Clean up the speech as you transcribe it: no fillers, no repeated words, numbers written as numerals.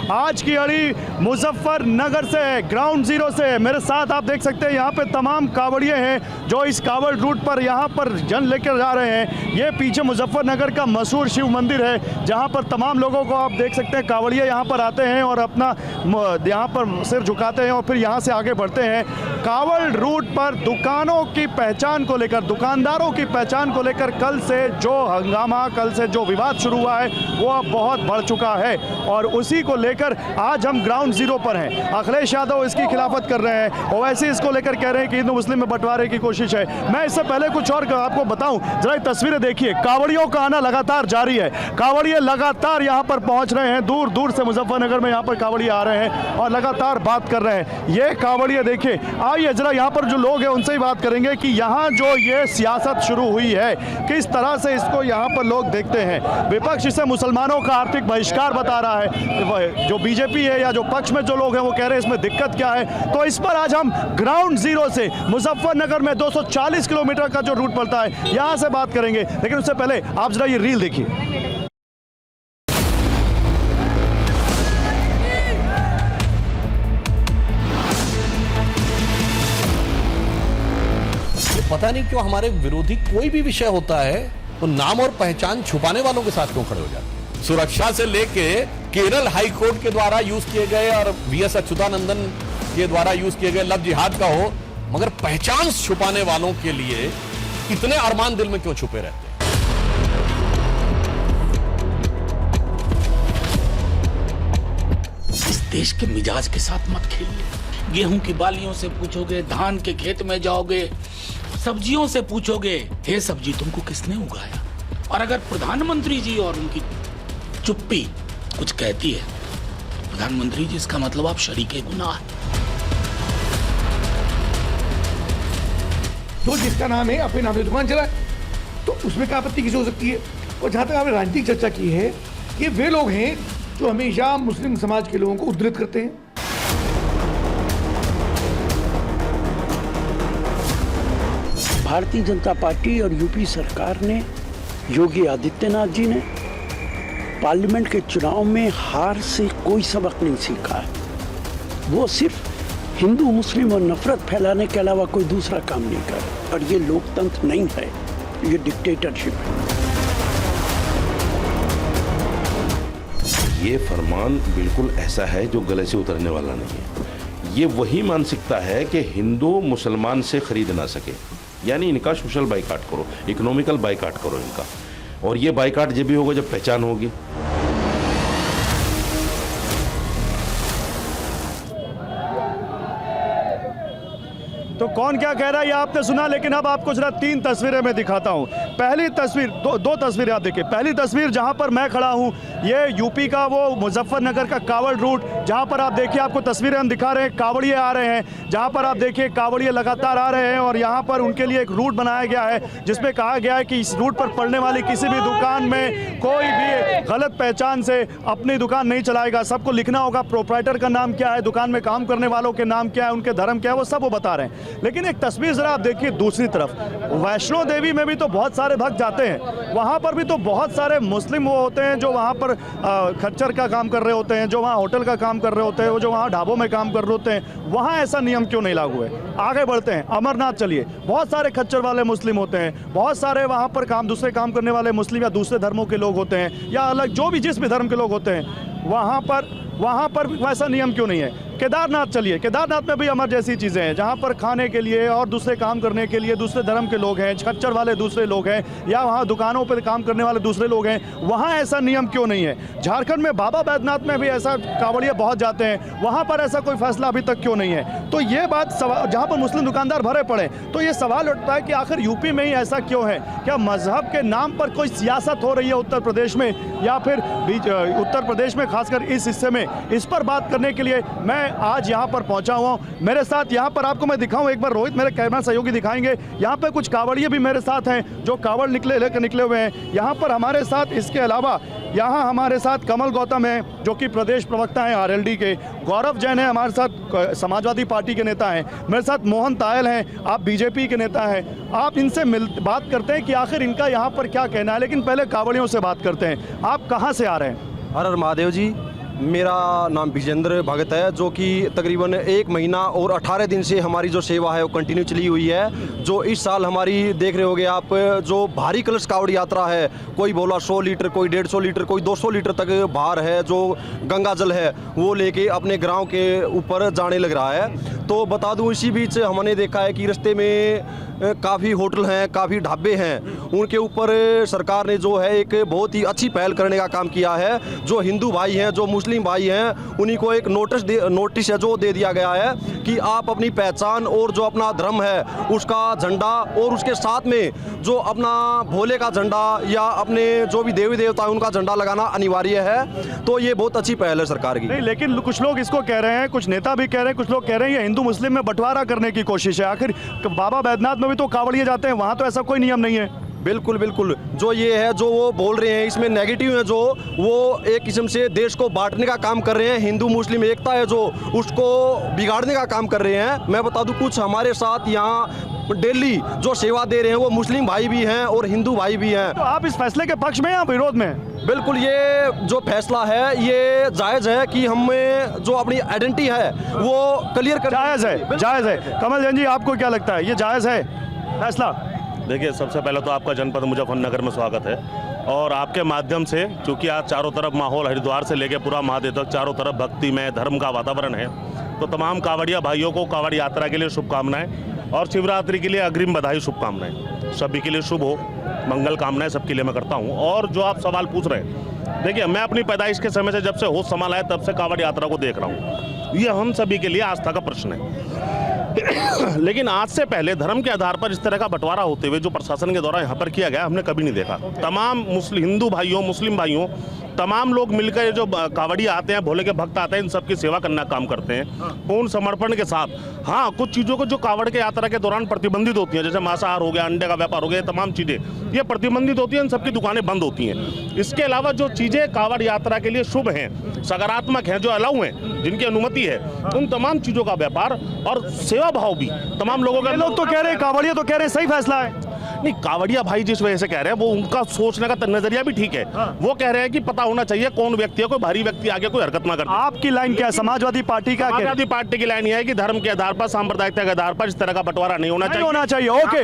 आज की अड़ी मुजफ्फरनगर से है, ग्राउंड जीरो से है। मेरे साथ आप देख सकते हैं यहाँ पे तमाम कांवड़िए हैं जो इस कांवड़ रूट पर यहाँ पर जन लेकर जा रहे हैं। ये पीछे मुजफ्फरनगर का मशहूर शिव मंदिर है जहाँ पर तमाम लोगों को आप देख सकते हैं कांवड़िए यहाँ पर आते हैं और अपना यहाँ पर सिर झुकाते हैं और फिर यहाँ से आगे बढ़ते हैं। कांवड़ रूट पर दुकानों की पहचान को लेकर, दुकानदारों की पहचान को लेकर कल से जो हंगामा, कल से जो विवाद शुरू हुआ है वो अब बहुत बढ़ चुका है और उसी को लेकर आज हम ग्राउंड जीरो पर हैं। अखिलेश यादव इसकी खिलाफत कर रहे हैं, ओवैसी इसको लेकर कह रहे हैं कि हिंदू मुस्लिम में बंटवारे की कोशिश है। मैं इससे पहले कुछ और आपको बताऊं, जरा ये तस्वीरें देखिए। कांवड़ियों का आना लगातार जारी है, कांवड़िए लगातार यहाँ पर पहुँच रहे हैं, दूर दूर से मुजफ्फरनगर में यहाँ पर कांवड़िए आ रहे हैं और लगातार बात कर रहे हैं। ये कांवड़िए देखिए, आइए जरा यहाँ पर जो लोग हैं उनसे ही बात करेंगे कि यहाँ जो ये सियासत शुरू हुई है किस तरह से इसको यहाँ पर लोग देखते हैं। विपक्ष इसे मुसलमानों का आर्थिक बहिष्कार बता रहा है, जो बीजेपी है या जो पक्ष में जो लोग हैं वो कह रहे हैं इसमें दिक्कत क्या है। तो इस पर आज हम ग्राउंड जीरो से मुजफ्फरनगर में 240 किलोमीटर का जो रूट पड़ता है यहाँ से बात करेंगे। लेकिन उससे पहले आप जरा ये रील देखिए। पता नहीं क्यों हमारे विरोधी कोई भी विषय होता है तो नाम और पहचान छुपाने वालों के साथ क्यों खड़े हो जाते हैं। सुरक्षा से लेके केरल हाई कोर्ट के द्वारा यूज किए गए और वीएस अच्युतानंदन के द्वारा यूज किए गए लफ्ज जिहाद का हो, मगर पहचान छुपाने वालों के लिए इतने अरमान दिल में क्यों छुपे रहते हैं। इस देश के मिजाज के साथ मत खेलिए। गेहूं की बालियों से पूछोगे, धान के खेत में जाओगे, सब्जियों से पूछोगे ये सब्जी तुमको किसने उगाया। और अगर प्रधानमंत्री जी और उनकी चुप्पी कुछ कहती है, प्रधानमंत्री जी इसका मतलब आप शरीके गुनाह है। तो जिसका नाम है अपने नाम से दुकान चला तो उसमें क्या आपत्ति किसी हो सकती है। और जहां तक आपने राजनीतिक चर्चा की है, ये वे लोग हैं जो हमेशा मुस्लिम समाज के लोगों को उद्धृत करते हैं। भारतीय जनता पार्टी और यूपी सरकार ने, योगी आदित्यनाथ जी ने पार्लियामेंट के चुनाव में हार से कोई सबक नहीं सीखा है। वो सिर्फ हिंदू मुस्लिम और नफरत फैलाने के अलावा कोई दूसरा काम नहीं कर रहे। और ये लोकतंत्र नहीं है, ये डिक्टेटरशिप है। ये फरमान बिल्कुल ऐसा है जो गले से उतरने वाला नहीं है। ये वही मानसिकता है कि हिंदू मुसलमान से खरीद ना सके, यानी इनका सोशल बाइकाट करो, इकोनॉमिकल बाइकाट करो इनका। और ये बाइकाट जब भी होगा जब पहचान होगी। तो कौन क्या कह रहा है ये आपने सुना, लेकिन अब आपको जरा तीन तस्वीरें मैं दिखाता हूं। पहली तस्वीर, दो तस्वीरें आप देखिए। पहली तस्वीर जहां पर मैं खड़ा हूं, ये यूपी का वो मुजफ्फरनगर का कांवड़ रूट, जहां पर आप देखिए, आपको तस्वीरें हम दिखा रहे हैं, कांवड़िए आ रहे हैं। जहां पर आप देखिए कांवड़िए लगातार आ रहे हैं और यहां पर उनके लिए एक रूट बनाया गया है जिसमें कहा गया है कि इस रूट पर पड़ने वाली किसी भी दुकान में कोई भी गलत पहचान से अपनी दुकान नहीं चलाएगा। सबको लिखना होगा प्रोप्राइटर का नाम क्या है, दुकान में काम करने वालों के नाम क्या है, उनके धर्म क्या है, वो सब वो बता रहे हैं। लेकिन एक तस्वीर जरा आप देखिए दूसरी तरफ, वैष्णो देवी में भी तो बहुत सारे भक्त जाते हैं, वहां पर भी तो बहुत सारे मुस्लिम वो होते हैं जो वहां पर खच्चर का काम कर रहे होते हैं, जो वहां होटल का काम कर रहे होते हैं, वो जो वहां ढाबों में काम कर रहे होते हैं। वहां ऐसा नियम क्यों नहीं लागू है? आगे बढ़ते हैं, अमरनाथ चलिए, बहुत सारे खच्चर वाले मुस्लिम होते हैं, बहुत सारे वहां पर दूसरे काम करने वाले मुस्लिम या दूसरे धर्मों के लोग होते हैं, या अलग जो भी जिस भी धर्म के लोग होते हैं, वहां पर वैसा नियम क्यों नहीं है? केदारनाथ चलिए, केदारनाथ में भी अमर जैसी चीज़ें हैं, जहाँ पर खाने के लिए और दूसरे काम करने के लिए दूसरे धर्म के लोग हैं, खच्चर वाले दूसरे लोग हैं, या वहाँ दुकानों पर काम करने वाले दूसरे लोग हैं। वहाँ ऐसा नियम क्यों नहीं है? झारखंड में बाबा बैद्यनाथ में भी ऐसा कांवड़िए बहुत जाते हैं, वहाँ पर ऐसा कोई फैसला अभी तक क्यों नहीं है? तो ये बात जहाँ पर मुस्लिम दुकानदार भरे पड़े, तो ये सवाल उठता है कि आखिर यूपी में ही ऐसा क्यों है? क्या मजहब के नाम पर कोई सियासत हो रही है उत्तर प्रदेश में, या फिर उत्तर प्रदेश में खासकर इस हिस्से में? इस पर बात करने के लिए मैं आज यहाँ पर पहुंचा हुआ हूँ। मेरे साथ यहाँ पर आपको मैं दिखाऊं एक बार, रोहित मेरे कैमरा सहयोगी दिखाएंगे। यहाँ पे कुछ कांवड़िए भी मेरे साथ हैं जो कांवड़ लेकर निकले हुए हैं। यहाँ पर हमारे साथ, इसके अलावा यहाँ हमारे साथ कमल गौतम है जो कि प्रदेश प्रवक्ता हैं आरएलडी के, गौरव जैन है हमारे साथ, समाजवादी पार्टी के नेता हैं, मेरे साथ मोहन तायल हैं, आप बीजेपी के नेता हैं। आप इनसे बात करते हैं कि आखिर इनका यहाँ पर क्या कहना है, लेकिन पहले कांवड़ियों से बात करते हैं। आप कहाँ से आ रहे हैं? हर हर महादेव जी, मेरा नाम विजेंद्र भगत है, जो कि तकरीबन 1 महीना और 18 दिन से हमारी जो सेवा है वो कंटिन्यू चली हुई है। जो इस साल हमारी देख रहे होगे आप, जो भारी कलश कावड़ यात्रा है, कोई बोला 100 लीटर, कोई 150 लीटर, कोई 200 लीटर तक भार है, जो गंगा जल है वो लेके अपने गाँव के ऊपर जाने लग रहा है। तो बता दूं, इसी बीच हमने देखा है कि रास्ते में काफ़ी होटल हैं, काफ़ी ढाबे हैं, उनके ऊपर सरकार ने जो है एक बहुत ही अच्छी पहल करने का काम किया है। जो हिंदू भाई हैं, जो मुस्लिम भाई हैं, उन्हीं को एक नोटिस है जो दे दिया गया है कि आप अपनी पहचान और जो अपना धर्म है उसका झंडा, और उसके साथ में जो अपना भोले का झंडा या अपने जो भी देवी देवता है उनका झंडा लगाना अनिवार्य है। तो ये बहुत अच्छी पहल है सरकार की। नहीं, लेकिन कुछ लोग इसको कह रहे हैं, कुछ नेता भी कह रहे हैं, कुछ लोग कह रहे हैं ये हिंदू मुस्लिम में बंटवारा करने की कोशिश है। आखिर बाबा बैद्यनाथ में भी तो कांवड़िए जाते हैं, वहाँ तो ऐसा कोई नियम नहीं है। बिल्कुल बिल्कुल, जो ये है जो वो बोल रहे हैं इसमें नेगेटिव है, जो वो एक किस्म से देश को बांटने का काम कर रहे हैं। हिंदू मुस्लिम एकता है जो उसको बिगाड़ने का काम कर रहे हैं। मैं बता दूं, कुछ हमारे साथ यहाँ डेली जो सेवा दे रहे हैं वो मुस्लिम भाई भी हैं और हिंदू भाई भी हैं। तो आप इस फैसले के पक्ष में या विरोध में? बिल्कुल, ये जो फैसला है ये जायज़ है कि हमें जो अपनी आइडेंटिटी है वो क्लियर कर। जायज़ है, जायज़ है। कमल जैन जी, आपको क्या लगता है, ये जायज़ है फैसला? देखिए, सबसे पहले तो आपका जनपद मुजफ्फरनगर में स्वागत है, और आपके माध्यम से, चूँकि आज चारों तरफ माहौल हरिद्वार से लेकर पूरा महादेव तक चारों तरफ भक्ति में धर्म का वातावरण है, तो तमाम कांवड़िया भाइयों को कांवड़ यात्रा के लिए शुभकामनाएं और शिवरात्रि के लिए अग्रिम बधाई, शुभकामनाएं। सभी के लिए शुभ हो, मंगल कामनाएं सबके लिए मैं करता हूँ। और जो आप सवाल पूछ रहे हैं, देखिए, मैं अपनी पैदाइश के समय से, जब से होश संभाला है तब से कांवड़ यात्रा को देख रहा हूँ। ये हम सभी के लिए आस्था का प्रश्न है। लेकिन आज से पहले धर्म के आधार पर इस तरह का बंटवारा होते हुए जो प्रशासन के द्वारा यहाँ पर किया गया, हमने कभी नहीं देखा। तमाम हिंदू भाइयों, मुस्लिम भाइयों, तमाम लोग मिलकर जो कांवड़िया आते हैं, भोले के भक्त आते हैं, इन सबकी सेवा करना काम करते हैं पूर्ण समर्पण के साथ। हाँ, कुछ चीज़ों को जो कांवड़ के यात्रा के दौरान प्रतिबंधित होती हैं, जैसे मांसाहार हो गया, अंडे का व्यापार हो गया, तमाम चीज़ें ये प्रतिबंधित होती हैं, इन सबकी दुकानें बंद होती हैं। इसके अलावा जो चीज़ें कांवड़ यात्रा के लिए शुभ हैं, सकारात्मक हैं, जो अलाउ हैं, जिनकी अनुमति है, उन तमाम चीज़ों का व्यापार और सेवा भाव भी तमाम लोगों का। लोग तो कह रहे हैं, कांवड़िया तो कह रहे हैं सही फैसला है। नहीं, कांवड़िया भाई जिस वजह से कह रहे हैं वो उनका सोचने का नजरिया भी ठीक है। वो कह रहे हैं कि पता होना चाहिए कौन व्यक्ति है, कोई भारी व्यक्ति आगे कोई हरकत ना करे। आपकी लाइन क्या है? समाजवादी पार्टी का? समाजवादी पार्टी की लाइन यह है कि धर्म के आधार पर, सांप्रदायिकता के आधार पर इस तरह का बंटवारा नहीं होना चाहिए। ओके।